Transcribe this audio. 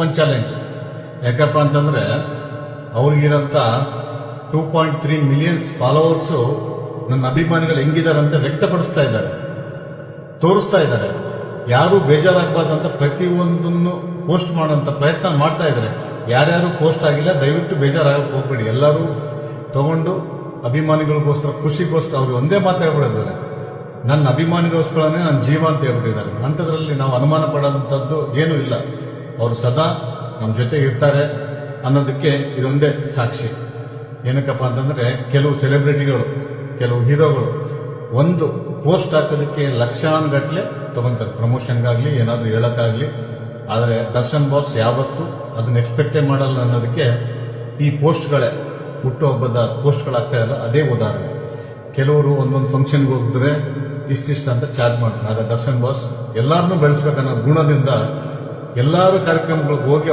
Open challenge. ಯಾಕಪ್ಪ ಅಂತಂದ್ರೆ ಅವ್ರಿಗಿರಂತ 2.3 millions followers ನನ್ನ ಅಭಿಮಾನಿಗಳು ಹೆಂಗಿದಾರಂತ ವ್ಯಕ್ತಪಡಿಸ್ತಾ ಇದ್ದಾರೆ, ತೋರಿಸ್ತಾ ಇದ್ದಾರೆ. ಯಾರು ಬೇಜಾರಾಗಬಾರ್ದು ಅಂತ ಪ್ರತಿಯೊಂದನ್ನು ಪೋಸ್ಟ್ ಮಾಡೋಂಥ ಪ್ರಯತ್ನ ಮಾಡ್ತಾ ಇದ್ದಾರೆ. ಯಾರ್ಯಾರು ಪೋಸ್ಟ್ ಆಗಿಲ್ಲ ದಯವಿಟ್ಟು ಬೇಜಾರಾಗಕ್ಕೆ ಹೋಗ್ಬೇಡಿ. ಎಲ್ಲರೂ ತಗೊಂಡು ಅಭಿಮಾನಿಗಳಿಗೋಸ್ಕರ, ಖುಷಿಗೋಸ್ಕರ ಅವ್ರಿಗೆ ಒಂದೇ ಮಾತು ಹೇಳ್ಬಿಟ್ಟಿದ್ದಾರೆ, ನನ್ನ ಅಭಿಮಾನಿಗೋಸ್ಕರನೇ ನನ್ನ ಜೀವ ಅಂತ ಹೇಳ್ಬಿಟ್ಟಿದ್ದಾರೆ. ಅಂಥದ್ರಲ್ಲಿ ನಾವು ಅನುಮಾನ ಪಡೋಂಥದ್ದು ಏನೂ ಇಲ್ಲ. ಅವರು ಸದಾ ನಮ್ಮ ಜೊತೆ ಇರ್ತಾರೆ ಅನ್ನೋದಕ್ಕೆ ಇದೊಂದೇ ಸಾಕ್ಷಿ. ಏನಕ್ಕಪ್ಪ ಅಂತಂದ್ರೆ ಕೆಲವು ಸೆಲೆಬ್ರಿಟಿಗಳು, ಕೆಲವು ಹೀರೋಗಳು ಒಂದು ಪೋಸ್ಟ್ ಹಾಕೋದಕ್ಕೆ ಲಕ್ಷಾನುಗಟ್ಟಲೆ ತಗೊಂತಾರೆ, ಪ್ರಮೋಷನ್ಗಾಗ್ಲಿ ಏನಾದ್ರೂ ಹೇಳಕ್ಕಾಗ್ಲಿ. ಆದರೆ ದರ್ಶನ್ ಬಾಸ್ ಯಾವತ್ತೂ ಅದನ್ನ ಎಕ್ಸ್ಪೆಕ್ಟೇ ಮಾಡಲ್ಲ ಅನ್ನೋದಕ್ಕೆ ಈ ಪೋಸ್ಟ್ಗಳೇ, ಹುಟ್ಟುಹಬ್ಬದ ಪೋಸ್ಟ್ಗಳಾಗ್ತಾ ಇಲ್ಲ ಅದೇ ಉದಾಹರಣೆ. ಕೆಲವರು ಒಂದೊಂದು ಫಂಕ್ಷನ್ಗೆ ಹೋಗಿದ್ರೆ ಇಷ್ಟಿಷ್ಟ ಅಂತ ಚಾರ್ಜ್ ಮಾಡ್ತಾರೆ. ಆದ್ರೆ ದರ್ಶನ್ ಬಾಸ್ ಎಲ್ಲಾರನ್ನೂ ಬೆಳೆಸ್ಬೇಕನ್ನೋ ಗುಣದಿಂದ ಎಲ್ಲಾರು ಕಾರ್ಯಕ್ರಮಗಳಿಗೆ ಹೋಗಿ